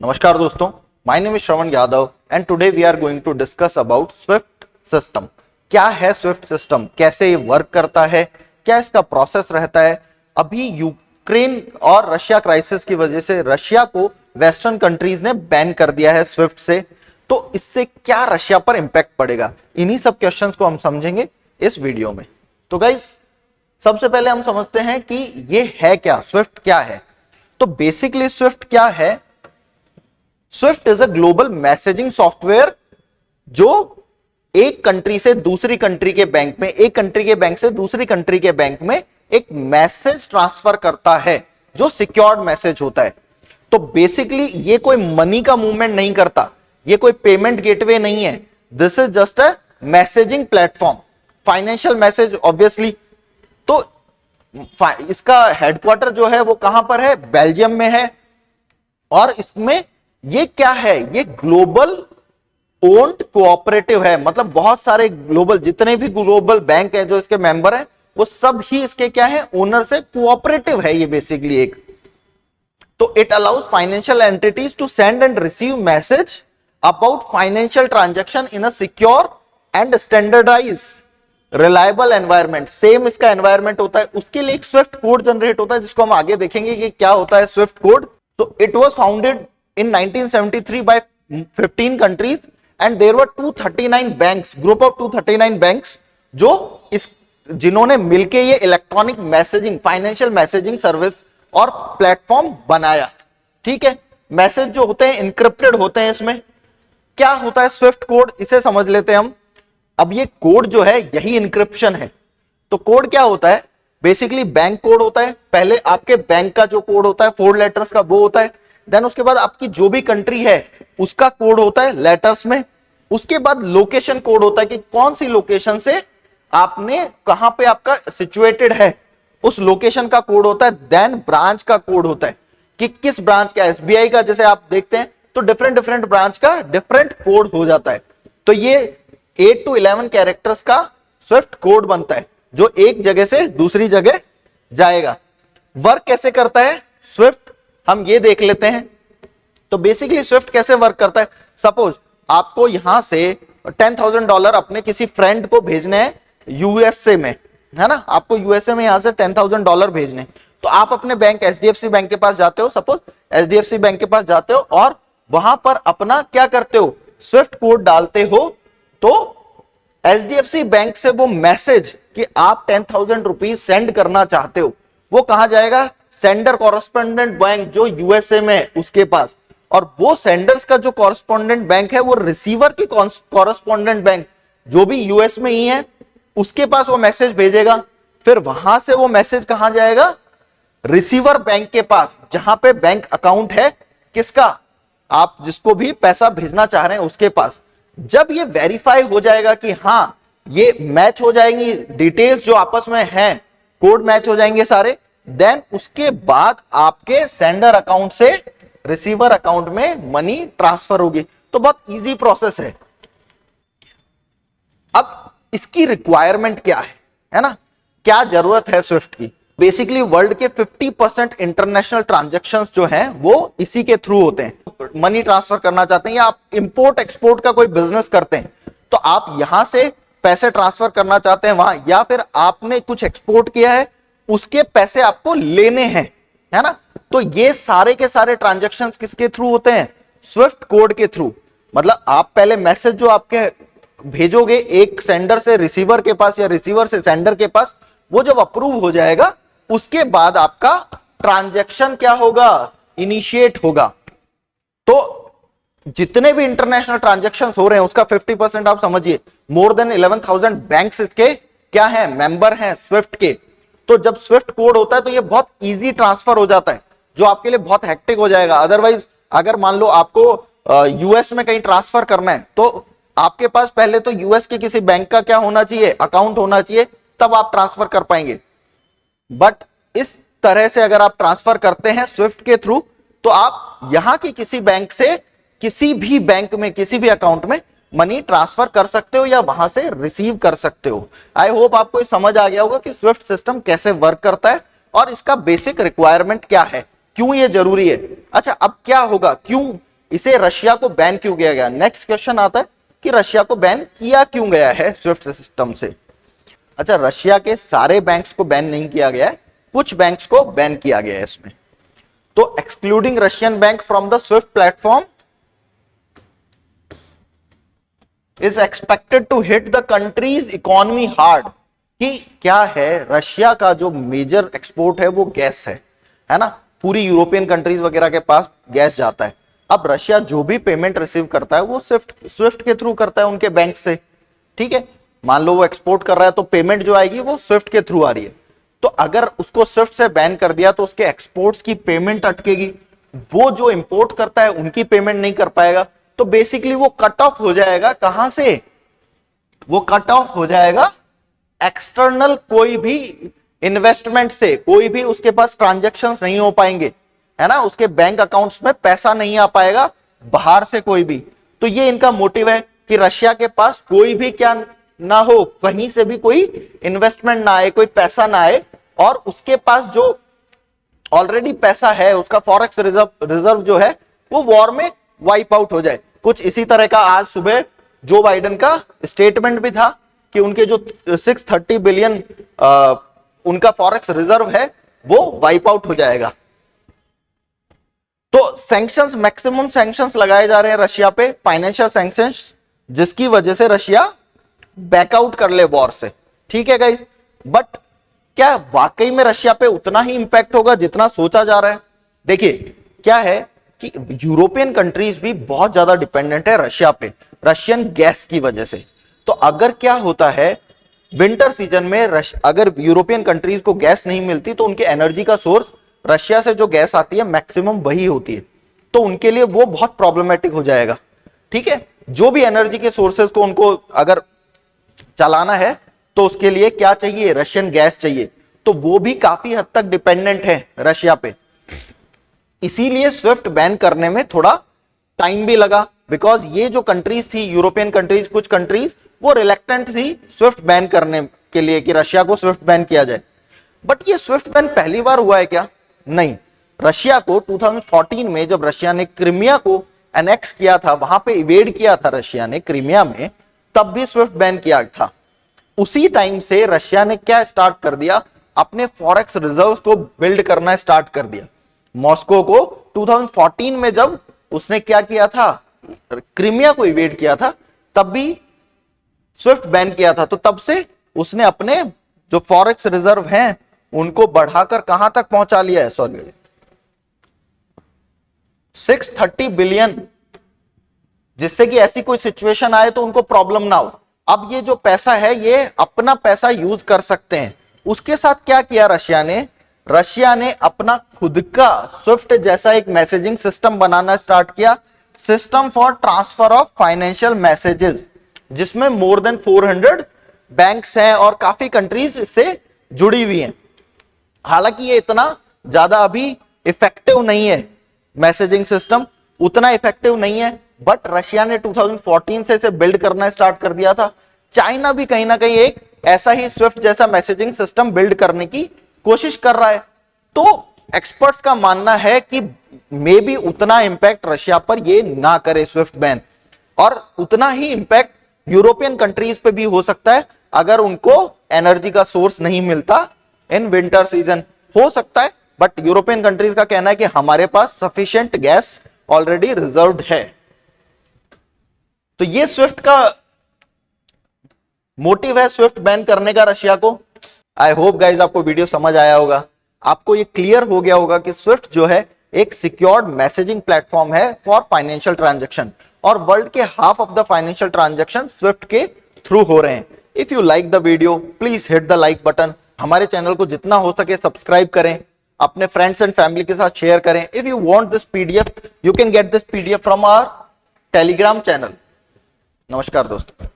नमस्कार दोस्तों, my name is Shravan Yadav and today we are going to discuss about SWIFT system. क्या है Swift system, कैसे ये वर्क करता है, क्या इसका प्रोसेस रहता है। अभी यूक्रेन और रशिया क्राइसिस की वजह से रशिया को वेस्टर्न कंट्रीज ने बैन कर दिया है स्विफ्ट से, तो इससे क्या रशिया पर इंपैक्ट पड़ेगा, इन्हीं सब क्वेश्चंस को हम समझेंगे इस वीडियो में। तो गाइज, सबसे पहले हम समझते हैं कि ये है क्या, स्विफ्ट क्या है। तो बेसिकली स्विफ्ट क्या है? Swift is a global messaging software जो एक कंट्री से दूसरी कंट्री के बैंक में, एक कंट्री के बैंक से दूसरी कंट्री के बैंक में एक मैसेज ट्रांसफर करता है जो सिक्योर्ड मैसेज होता है। तो बेसिकली ये कोई मनी का मूवमेंट नहीं करता, ये कोई पेमेंट गेटवे नहीं है। This is just a messaging platform, financial message obviously. तो इसका हेडक्वार्टर जो है वो कहां पर है? बेल्जियम में है। और इसमें ये क्या है? ये ग्लोबल ओन्ड कोऑपरेटिव है, मतलब बहुत सारे ग्लोबल, जितने भी ग्लोबल बैंक है जो इसके मेंबर हैं, वो सब ही इसके क्या है? ओनर से कोऑपरेटिव है ये बेसिकली एक। तो it allows financial entities to send and receive message about financial transaction in a secure and standardise reliable environment. Same इसका एनवायरमेंट होता है, उसके लिए एक स्विफ्ट कोड जनरेट होता है जिसको हम आगे देखेंगे कि क्या होता है स्विफ्ट कोड। तो it was founded in 1973 by 15 countries and there were 239 banks, group of 239 banks जो जिन्होंने मिलके ये electronic messaging, financial messaging service और प्लेटफॉर्म बनाया। ठीक है, मैसेज जो होते हैं इनक्रिप्टेड होते हैं। इसमें क्या होता है स्विफ्ट कोड, इसे समझ लेते हैं हम। अब ये कोड जो है यही इनक्रिप्शन है। तो कोड क्या होता है? बेसिकली बैंक कोड होता है। पहले आपके बैंक का जो कोड होता है 4 लेटर्स का, वो होता है। देन उसके बाद आपकी जो भी कंट्री है उसका कोड होता है लेटर्स में। उसके बाद लोकेशन कोड होता है कि कौन सी लोकेशन से आपने, कहां पे आपका सिचुएटेड है, उस लोकेशन का कोड होता है। देन ब्रांच का कोड होता है कि किस ब्रांच का, एसबीआई का जैसे आप देखते हैं तो डिफरेंट डिफरेंट ब्रांच का डिफरेंट कोड हो जाता है। तो ये 8 to 11 कैरेक्टर्स का स्विफ्ट कोड बनता है जो एक जगह से दूसरी जगह जाएगा। वर्क कैसे करता है स्विफ्ट, हम ये देख लेते हैं। तो बेसिकली स्विफ्ट कैसे वर्क करता है? सपोज आपको यहां से $10,000 अपने किसी फ्रेंड को भेजने हैं यूएसए में, है ना। आपको यूएसए में यहां से $10,000 भेजने, तो आप अपने बैंक एचडीएफसी बैंक के पास जाते हो। सपोज एचडीएफसी बैंक के पास जाते हो और वहां पर अपना क्या करते हो? स्विफ्ट कोड डालते हो। तो एचडीएफसी बैंक से वो मैसेज कि आप 10,000 रुपीज सेंड करना चाहते हो, वो कहां जाएगा? सेंडर कॉरेस्पोंडेंट बैंक जो यूएसए में है उसके पास। और वो सेंडर्स का जो कॉरेस्पोंडेंट बैंक है वो रिसीवर की कॉरेस्पोंडेंट बैंक जो भी यूएस में ही है उसके पास वो मैसेज भेजेगा। फिर वहां से वो मैसेज कहां जाएगा? रिसीवर बैंक के पास, जहां पे बैंक अकाउंट है किसका? आप जिसको भी पैसा भेजना चाह रहे हैं उसके पास। जब ये वेरीफाई हो जाएगा कि हां ये मैच हो जाएंगी डिटेल्स जो आपस में हैं, कोड मैच हो जाएंगे सारे, देन उसके बाद आपके सेंडर अकाउंट से रिसीवर अकाउंट में मनी ट्रांसफर होगी। तो बहुत इजी प्रोसेस है। अब इसकी रिक्वायरमेंट क्या है ना, क्या जरूरत है स्विफ्ट की? बेसिकली वर्ल्ड के 50% इंटरनेशनल ट्रांजैक्शंस जो हैं वो इसी के थ्रू होते हैं। मनी ट्रांसफर करना चाहते हैं या आप इंपोर्ट एक्सपोर्ट का कोई बिजनेस करते हैं तो आप यहां से पैसे ट्रांसफर करना चाहते हैं वहां, या फिर आपने कुछ एक्सपोर्ट किया है उसके पैसे आपको लेने हैं, है ना। तो ये सारे के सारे ट्रांजैक्शंस किसके थ्रू होते हैं? स्विफ्ट कोड के थ्रू। मतलब आप पहले मैसेज जो आपके भेजोगे एक सेंडर से रिसीवर के पास या रिसीवर से सेंडर के पास, वो जब अप्रूव हो जाएगा उसके बाद आपका ट्रांजैक्शन क्या होगा? इनिशिएट होगा। तो जितने भी इंटरनेशनल ट्रांजैक्शंस हो रहे हैं उसका 50% आप समझिए, मोर देन 11,000 बैंक्स इसके क्या है? मेंबर हैं स्विफ्ट के। तो जब स्विफ्ट कोड होता है तो ये बहुत इजी ट्रांसफर हो जाता है, जो आपके लिए बहुत हेक्टिक हो जाएगा। अदरवाइज अगर मान लो आपको यूएस में कहीं ट्रांसफर करना है तो आपके पास पहले तो यूएस के किसी बैंक का क्या होना चाहिए? अकाउंट होना चाहिए, तब आप ट्रांसफर कर पाएंगे। बट इस तरह से अगर आप ट्रांसफर करते हैं स्विफ्ट के थ्रू तो आप यहां की किसी बैंक से किसी भी बैंक में किसी भी अकाउंट में मनी ट्रांसफर कर सकते हो या वहां से रिसीव कर सकते हो। आई होप आपको समझ आ गया होगा कि स्विफ्ट सिस्टम कैसे वर्क करता है और इसका बेसिक रिक्वायरमेंट क्या है, क्यों ये जरूरी है। अच्छा, अब क्या होगा, क्यों इसे रशिया को बैन क्यों किया गया। नेक्स्ट क्वेश्चन आता है कि रशिया को बैन किया क्यों गया है स्विफ्ट सिस्टम से। अच्छा, रशिया के सारे बैंक्स को बैन नहीं किया गया है, कुछ बैंक्स को बैन किया गया है इसमें। तो excluding Russian bank from the SWIFT platform is expected to hit the country's economy hard. कि क्या है, रशिया का जो मेजर एक्सपोर्ट है वो गैस है ना, पूरी यूरोपियन कंट्रीज वगैरह के पास गैस जाता है। अब रशिया जो भी पेमेंट रिसीव करता है वो स्विफ्ट के थ्रू करता है उनके बैंक से, ठीक है। मान लो वो एक्सपोर्ट कर रहा है तो पेमेंट जो आएगी वो स्विफ्ट के थ्रू आ रही है। तो अगर उसको स्विफ्ट से बैन कर दिया तो उसके एक्सपोर्ट्स की पेमेंट अटकेगी, वो जो इंपोर्ट करता है उनकी पेमेंट नहीं कर पाएगा। तो बेसिकली वो कट ऑफ हो जाएगा, कहां से, वो कट ऑफ हो जाएगा एक्सटर्नल कोई भी इन्वेस्टमेंट से, कोई भी उसके पास ट्रांजैक्शंस नहीं हो पाएंगे, है ना, उसके बैंक अकाउंट्स में पैसा नहीं आ पाएगा बाहर से कोई भी। तो ये इनका मोटिव है कि रशिया के पास कोई भी क्या ना हो, कहीं से भी कोई इन्वेस्टमेंट ना आए, कोई पैसा ना आए, और उसके पास जो ऑलरेडी पैसा है उसका फॉरेक्स रिजर्व जो है वो वॉर में वाइप आउट हो जाए। कुछ इसी तरह का आज सुबह जो बाइडेन का स्टेटमेंट भी था कि उनके जो 630 बिलियन उनका फॉरेक्स रिजर्व है वो वाइप आउट हो जाएगा। तो सैंक्शंस, मैक्सिमम सैंक्शंस लगाए जा रहे हैं रशिया पे, फाइनेंशियल सैंक्शंस, जिसकी वजह से रशिया बैकआउट कर ले वॉर से, ठीक है गाइस। बट क्या वाकई में रशिया पे उतना ही इंपैक्ट होगा जितना सोचा जा रहा है। देखिए क्या है कि यूरोपियन कंट्रीज भी बहुत ज्यादा डिपेंडेंट है रशिया पे, रशियन गैस की वजह से। तो अगर क्या होता है विंटर सीजन में अगर यूरोपियन कंट्रीज को गैस नहीं मिलती तो उनके एनर्जी का सोर्स रशिया से जो गैस आती है मैक्सिमम वही होती है, तो उनके लिए वो बहुत प्रॉब्लमेटिक हो जाएगा, ठीक है। जो भी एनर्जी के सोर्सेज को उनको अगर चलाना है तो उसके लिए क्या चाहिए, रशियन गैस चाहिए, तो वो भी काफी हद तक डिपेंडेंट है रशिया पे। इसीलिए स्विफ्ट बैन करने में थोड़ा टाइम भी लगा, बिकॉज ये जो कंट्रीज थी यूरोपियन कंट्रीज, कुछ कंट्रीज वो रिलेक्टेंट थी स्विफ्ट बैन करने के लिए कि रशिया को स्विफ्ट बैन किया जाए। बट ये स्विफ्ट बैन पहली बार हुआ है क्या? नहीं, रशिया को 2014 में जब रशिया ने क्रीमिया को एनेक्स किया था, वहां पे इवेड किया था रशिया ने क्रीमिया में, तब भी स्विफ्ट बैन किया था। उसी टाइम से रशिया ने क्या स्टार्ट कर दिया, अपने फॉरेक्स रिजर्व्स को बिल्ड करना स्टार्ट कर दिया। मॉस्को को 2014 में जब उसने क्या किया था, क्रीमिया को इवेड किया था, तब भी स्विफ्ट बैन किया था। तो तब से उसने अपने जो फॉरेक्स रिजर्व हैं उनको बढ़ाकर कहां तक पहुंचा लिया है, सॉरी 630 बिलियन, जिससे कि ऐसी कोई सिचुएशन आए तो उनको प्रॉब्लम ना हो। अब ये जो पैसा है ये अपना पैसा यूज कर सकते हैं। उसके साथ क्या किया रशिया ने अपना खुद का स्विफ्ट जैसा एक मैसेजिंग सिस्टम बनाना स्टार्ट किया, system for transfer of financial messages, जिसमें मोर देन 400 बैंक्स हैं और काफी कंट्रीज इससे जुड़ी हुई हैं। हालांकि ये इतना ज्यादा अभी इफेक्टिव नहीं है, मैसेजिंग सिस्टम उतना इफेक्टिव नहीं है, बट रशिया ने 2014 से इसे बिल्ड करना स्टार्ट कर दिया था। चाइना भी कहीं ना कहीं एक ऐसा ही स्विफ्ट जैसा मैसेजिंग सिस्टम बिल्ड करने की कोशिश कर रहा है। तो एक्सपर्ट्स का मानना है कि मे बी उतना इंपैक्ट रशिया पर ये ना करे स्विफ्ट बैन, और उतना ही इंपैक्ट यूरोपियन कंट्रीज पे भी हो सकता है अगर उनको एनर्जी का सोर्स नहीं मिलता इन विंटर सीजन, हो सकता है। बट यूरोपियन कंट्रीज का कहना है कि हमारे पास सफिशिएंट गैस ऑलरेडी रिजर्व्ड है। तो ये स्विफ्ट का मोटिव है, स्विफ्ट बैन करने का रशिया को। आई होप गाइज आपको वीडियो समझ आया होगा, आपको ये क्लियर हो गया होगा कि स्विफ्ट जो है एक सिक्योर्ड मैसेजिंग प्लेटफॉर्म है फॉर फाइनेंशियल ट्रांजैक्शन, और वर्ल्ड के half of the financial transaction Swift के थ्रू हो रहे हैं। If you like the video please hit the like button, हमारे चैनल को जितना हो सके सब्सक्राइब करें, अपने फ्रेंड्स एंड फैमिली के साथ शेयर करें। If you want this PDF you can get this PDF from our Telegram channel. नमस्कार दोस्तों।